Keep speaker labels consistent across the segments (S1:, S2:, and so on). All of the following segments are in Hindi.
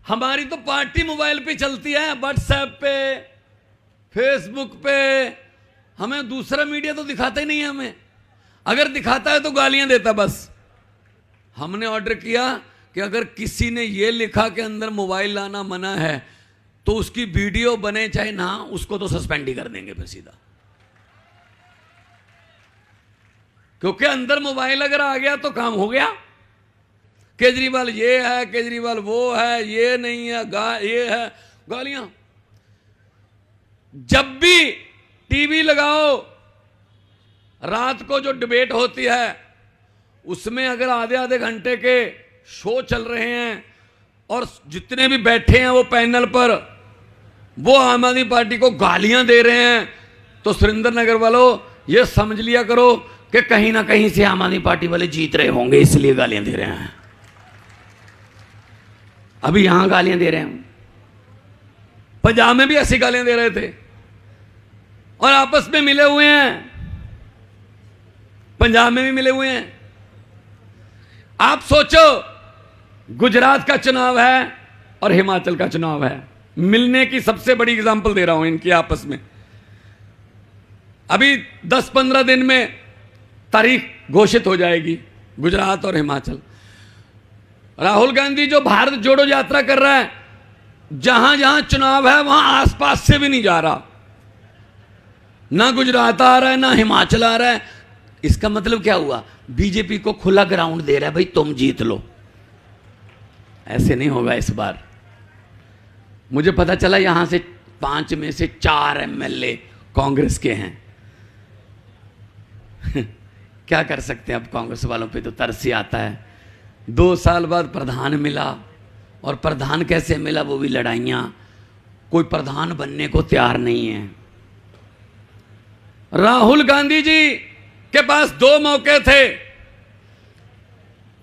S1: हमारी तो पार्टी मोबाइल पे चलती है, व्हाट्सएप पे, फेसबुक पे। हमें दूसरा मीडिया तो दिखाता ही नहीं है। हमें अगर दिखाता है तो गालियां देता। बस हमने ऑर्डर किया कि अगर किसी ने यह लिखा कि अंदर मोबाइल लाना मना है तो उसकी वीडियो बने चाहे ना, उसको तो सस्पेंड ही कर देंगे फिर सीधा। क्योंकि अंदर मोबाइल अगर आ गया तो काम हो गया। केजरीवाल ये है, केजरीवाल वो है, ये नहीं है, ये है, गालियां। जब भी टीवी लगाओ, रात को जो डिबेट होती है उसमें अगर आधे आधे घंटे के शो चल रहे हैं और जितने भी बैठे हैं वो पैनल पर वो आम आदमी पार्टी को गालियां दे रहे हैं, तो सुरेंद्र नगर वालों ये समझ लिया करो कि कहीं ना कहीं से आम आदमी पार्टी वाले जीत रहे होंगे, इसलिए गालियां दे रहे हैं। अभी यहां गालियां दे रहे हैं, पंजाब में भी ऐसी गालियां दे रहे थे और आपस में मिले हुए हैं, पंजाब में भी मिले हुए हैं। आप सोचो, गुजरात का चुनाव है और हिमाचल का चुनाव है, मिलने की सबसे बड़ी एग्जांपल दे रहा हूं इनकी आपस में। अभी 10-15 दिन में तारीख घोषित हो जाएगी, गुजरात और हिमाचल। राहुल गांधी जो भारत जोड़ो यात्रा कर रहा है, जहां जहां चुनाव है वहां आसपास से भी नहीं जा रहा, ना गुजरात आ रहा है ना हिमाचल आ रहा है। इसका मतलब क्या हुआ? बीजेपी को खुला ग्राउंड दे रहा है, भाई तुम जीत लो। ऐसे नहीं होगा इस बार। मुझे पता चला यहां से 5 में से 4 एमएलए कांग्रेस के हैं। क्या कर सकते हैं, अब कांग्रेस वालों पे तो तरस ही आता है। 2 साल बाद प्रधान मिला, और प्रधान कैसे मिला, वो भी लड़ाइयां। कोई प्रधान बनने को तैयार नहीं है। राहुल गांधी जी के पास 2 मौके थे।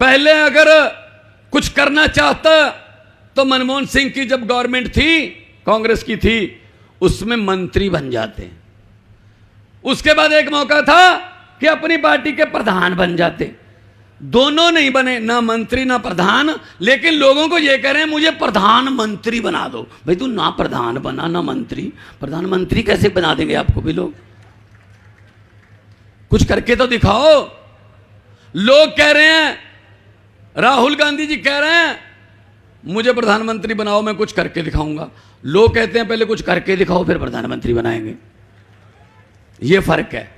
S1: पहले अगर कुछ करना चाहता तो मनमोहन सिंह की जब गवर्नमेंट थी, कांग्रेस की थी, उसमें मंत्री बन जाते। उसके बाद एक मौका था कि अपनी पार्टी के प्रधान बन जाते। दोनों नहीं बने, ना मंत्री ना प्रधान, लेकिन लोगों को यह कह रहे हैं मुझे प्रधानमंत्री बना दो। भाई तू ना प्रधान बना ना मंत्री, प्रधानमंत्री कैसे बना देंगे आपको भी लोग? कुछ करके तो दिखाओ। लोग कह रहे हैं, राहुल गांधी जी कह रहे हैं मुझे प्रधानमंत्री बनाओ, मैं कुछ करके दिखाऊंगा। लोग कहते हैं पहले कुछ करके दिखाओ फिर प्रधानमंत्री बनाएंगे। यह फर्क है।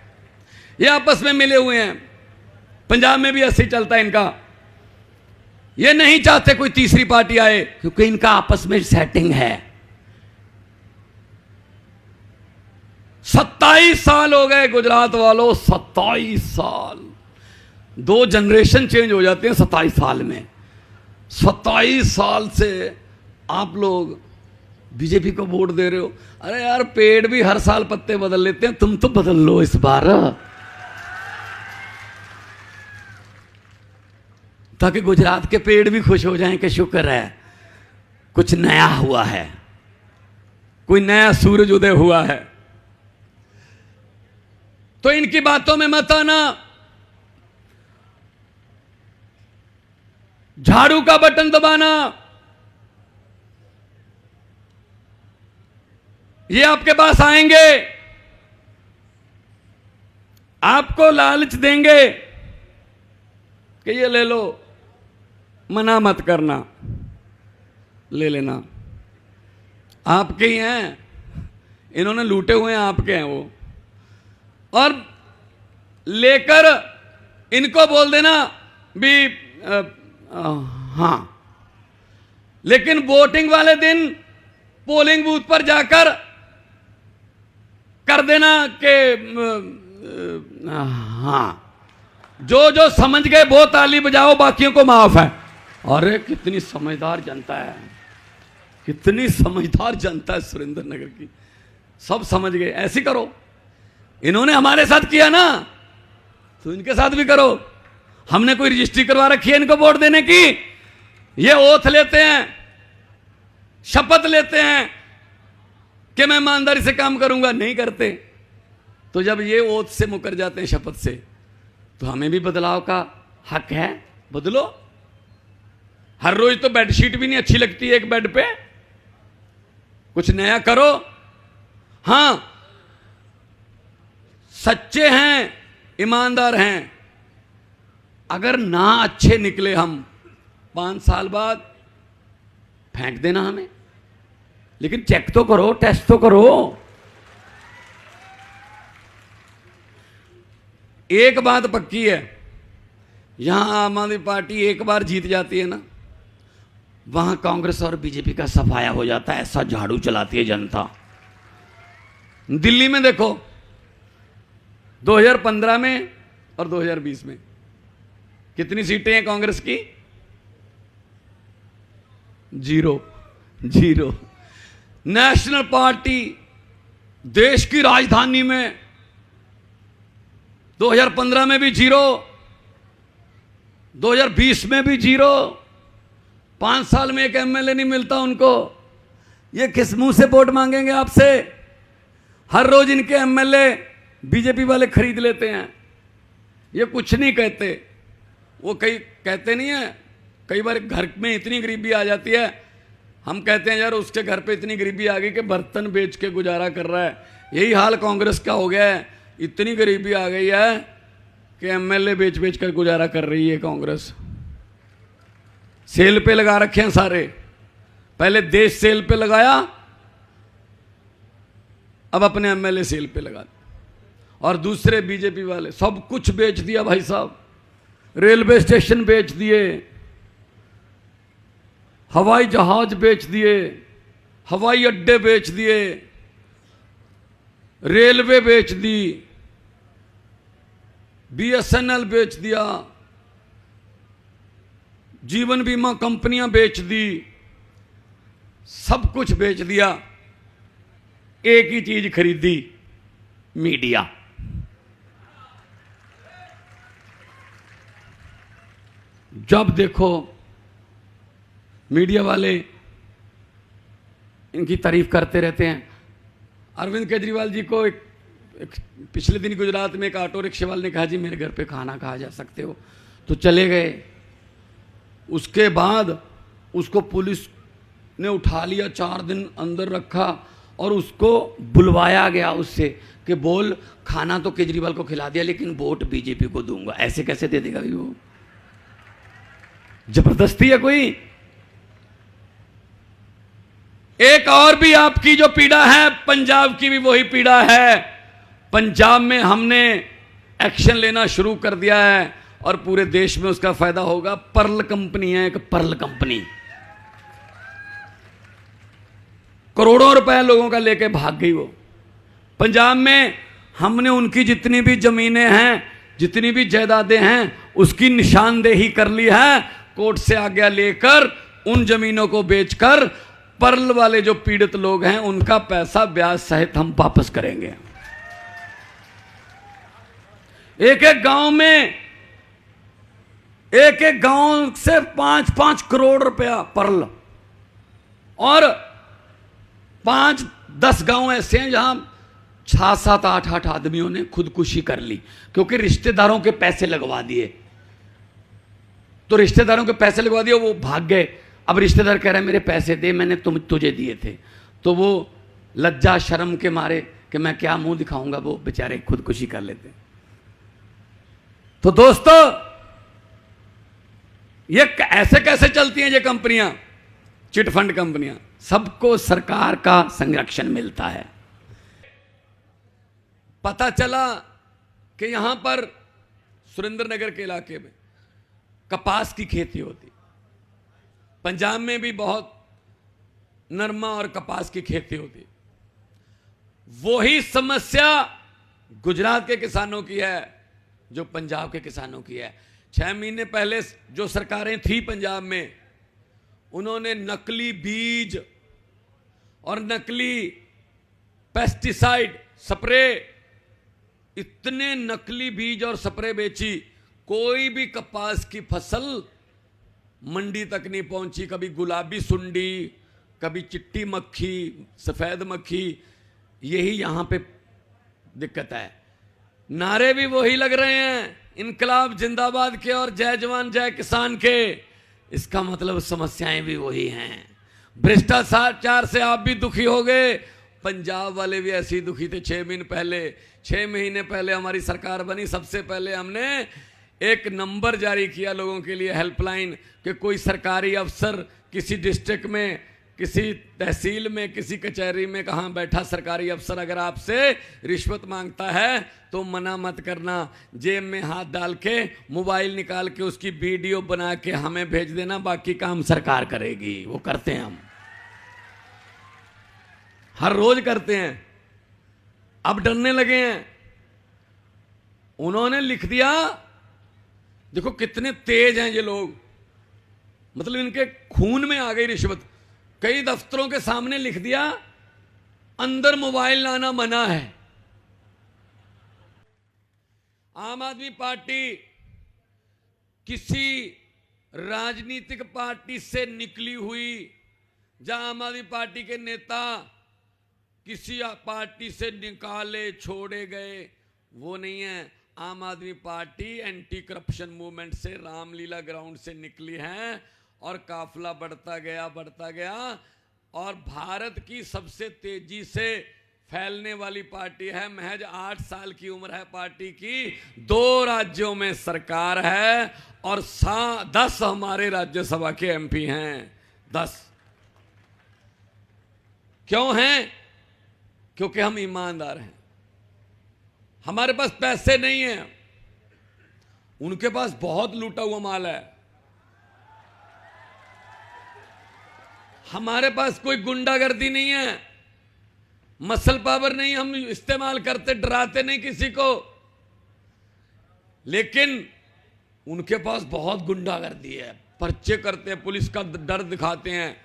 S1: ये आपस में मिले हुए हैं। पंजाब में भी ऐसे ही चलता है इनका। ये नहीं चाहते कोई तीसरी पार्टी आए, क्योंकि इनका आपस में सेटिंग है। 27 साल हो गए गुजरात वालों, 27 साल। 2 जनरेशन चेंज हो जाते हैं 27 साल में। 27 साल से आप लोग बीजेपी को वोट दे रहे हो। अरे यार, पेड़ भी हर साल पत्ते बदल लेते हैं, तुम तो बदल लो इस बार, ताकि गुजरात के पेड़ भी खुश हो जाएं कि शुक्र है कुछ नया हुआ है, कोई नया सूरज उदय हुआ है। तो इनकी बातों में मत आना। झाड़ू का बटन दबाना, ये आपके पास आएंगे, आपको लालच देंगे कि ये ले लो, मना मत करना, ले लेना। आपके ही हैं, इन्होंने लूटे हुए हैं, आपके हैं वो। और लेकर इनको बोल देना भी हां, लेकिन वोटिंग वाले दिन पोलिंग बूथ पर जाकर कर देना कि हां, जो जो समझ गए वो ताली बजाओ, बाकियों को माफ है। अरे कितनी समझदार जनता है, कितनी समझदार जनता है सुरेंद्र नगर की। सब समझ गए, ऐसे करो। इन्होंने हमारे साथ किया ना, तो इनके साथ भी करो। हमने कोई रजिस्ट्री करवा रखी है इनको वोट देने की? ये ओथ लेते हैं, शपथ लेते हैं कि मैं ईमानदारी से काम करूंगा, नहीं करते। तो जब ये ओथ से मुकर जाते हैं, शपथ से, तो हमें भी बदलाव का हक है। बदलो, हर रोज तो बेडशीट भी नहीं अच्छी लगती है एक बेड पे, कुछ नया करो। हां, सच्चे हैं, ईमानदार हैं, अगर ना अच्छे निकले हम 5 साल बाद फेंक देना हमें, लेकिन चेक तो करो, टेस्ट तो करो। एक बात पक्की है, यहां आम आदमी पार्टी एक बार जीत जाती है ना, वहां कांग्रेस और बीजेपी का सफाया हो जाता है, ऐसा झाड़ू चलाती है जनता। दिल्ली में देखो 2015 में और 2020 में कितनी सीटें हैं कांग्रेस की? 0 0। नेशनल पार्टी देश की राजधानी में 2015 में भी 0, 2020 में भी 0। 5 साल में एक एमएलए नहीं मिलता उनको। ये किस मुंह से वोट मांगेंगे आपसे? हर रोज इनके एमएलए बीजेपी वाले खरीद लेते हैं। ये कुछ नहीं कहते, वो कई कहते नहीं है। कई बार घर में इतनी गरीबी आ जाती है, हम कहते हैं यार उसके घर पे इतनी गरीबी आ गई कि बर्तन बेच के गुजारा कर रहा है। यही हाल कांग्रेस का हो गया है, इतनी गरीबी आ गई है कि एमएलए बेच बेच कर गुजारा कर रही है कांग्रेस। सेल पे लगा रखे हैं सारे, पहले देश सेल पे लगाया, अब अपने एमएलए सेल पे लगा, और दूसरे बीजेपी वाले सब कुछ बेच दिया भाई साहब। रेलवे स्टेशन बेच दिए, हवाई जहाज बेच दिए, हवाई अड्डे बेच दिए, रेलवे बेच दी, बीएसएनएल बेच दिया, जीवन बीमा कंपनियां बेच दी, सब कुछ बेच दिया। एक ही चीज खरीदी, मीडिया। जब देखो मीडिया वाले इनकी तारीफ करते रहते हैं। अरविंद केजरीवाल जी को एक पिछले दिन गुजरात में एक ऑटो रिक्शे वाले ने कहा जी मेरे घर पे खाना खा जा सकते हो, तो चले गए। उसके बाद उसको पुलिस ने उठा लिया, 4 दिन अंदर रखा, और उसको बुलवाया गया उससे कि बोल खाना तो केजरीवाल को खिला दिया लेकिन वोट बीजेपी को दूंगा। ऐसे कैसे दे देगा भाई? वो जबरदस्ती है कोई? एक और भी आपकी जो पीड़ा है, पंजाब की भी वही पीड़ा है। पंजाब में हमने एक्शन लेना शुरू कर दिया है और पूरे देश में उसका फायदा होगा। पर्ल कंपनी है, एक पर्ल कंपनी, करोड़ों रुपए लोगों का लेके भाग गई वो। पंजाब में हमने उनकी जितनी भी जमीनें हैं, जितनी भी जायदादें हैं, उसकी निशानदेही कर ली है। कोर्ट से आज्ञा लेकर उन जमीनों को बेचकर पर्ल वाले जो पीड़ित लोग हैं उनका पैसा ब्याज सहित हम वापस करेंगे। एक एक गांव में, एक एक गांव से 5-5 करोड़ रुपया पर्ल, और 5-10 गांव ऐसे हैं जहां 6-7-8 आदमियों ने खुदकुशी कर ली क्योंकि रिश्तेदारों के पैसे लगवा दिए। तो रिश्तेदारों के पैसे लगवा दिए, वो भाग गए। अब रिश्तेदार कह रहे हैं मेरे पैसे दे, मैंने तुझे दिए थे। तो वो लज्जा शर्म के मारे कि मैं क्या मुंह दिखाऊंगा, वो बेचारे खुदकुशी कर लेते। तो दोस्तों, ये ऐसे कैसे चलती हैं ये कंपनियां, चिटफंड कंपनियां? सबको सरकार का संरक्षण मिलता है। पता चला कि यहां पर सुरेंद्रनगर के इलाके में कपास की खेती होती, पंजाब में भी बहुत नरमा और कपास की खेती होती। वही समस्या गुजरात के किसानों की है जो पंजाब के किसानों की है। 6 महीने पहले जो सरकारें थी पंजाब में, उन्होंने नकली बीज और नकली पेस्टिसाइड स्प्रे, इतने नकली बीज और स्प्रे बेची, कोई भी कपास की फसल मंडी तक नहीं पहुंची। कभी गुलाबी सुंडी, कभी चिट्टी मक्खी, सफेद मक्खी, यही यहां पे दिक्कत है। नारे भी वही लग रहे हैं, इनकलाब जिंदाबाद के और जय जवान जय किसान के। इसका मतलब समस्याएं भी वही हैं। भ्रष्टाचार से आप भी दुखी हो गए, पंजाब वाले भी ऐसे ही दुखी थे। 6 महीने पहले हमारी सरकार बनी, सबसे पहले हमने एक नंबर जारी किया लोगों के लिए, हेल्पलाइन, कि कोई सरकारी अफसर किसी डिस्ट्रिक्ट में, किसी तहसील में, किसी कचहरी में, कहाँ बैठा सरकारी अफसर अगर आपसे रिश्वत मांगता है तो मना मत करना, जेब में हाथ डाल के मोबाइल निकाल के उसकी वीडियो बना के हमें भेज देना, बाकी काम सरकार करेगी। वो करते हैं, हम हर रोज करते हैं। अब डरने लगे हैं। उन्होंने लिख दिया, देखो कितने तेज हैं ये लोग, मतलब इनके खून में आ गई रिश्वत। कई दफ्तरों के सामने लिख दिया, अंदर मोबाइल लाना मना है। आम आदमी पार्टी किसी राजनीतिक पार्टी से निकली हुई, जहां आम आदमी पार्टी के नेता किसी पार्टी से निकाले छोड़े गए, वो नहीं है। आम आदमी पार्टी एंटी करप्शन मूवमेंट से, रामलीला ग्राउंड से निकली है और काफिला बढ़ता गया और भारत की सबसे तेजी से फैलने वाली पार्टी है। महज 8 साल की उम्र है पार्टी की, 2 राज्यों में सरकार है और 10 हमारे राज्यसभा के एमपी हैं। 10 क्यों हैं? क्योंकि हम ईमानदार हैं। हमारे पास पैसे नहीं हैं, उनके पास बहुत लूटा हुआ माल है। हमारे पास कोई गुंडागर्दी नहीं है, मसल पावर नहीं हम इस्तेमाल करते, डराते नहीं किसी को, लेकिन उनके पास बहुत गुंडागर्दी है, पर्चे करते हैं, पुलिस का डर दिखाते हैं।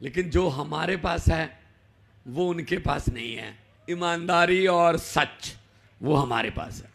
S1: लेकिन जो हमारे पास है वो उनके पास नहीं है। ईमानदारी और सच वो हमारे पास है।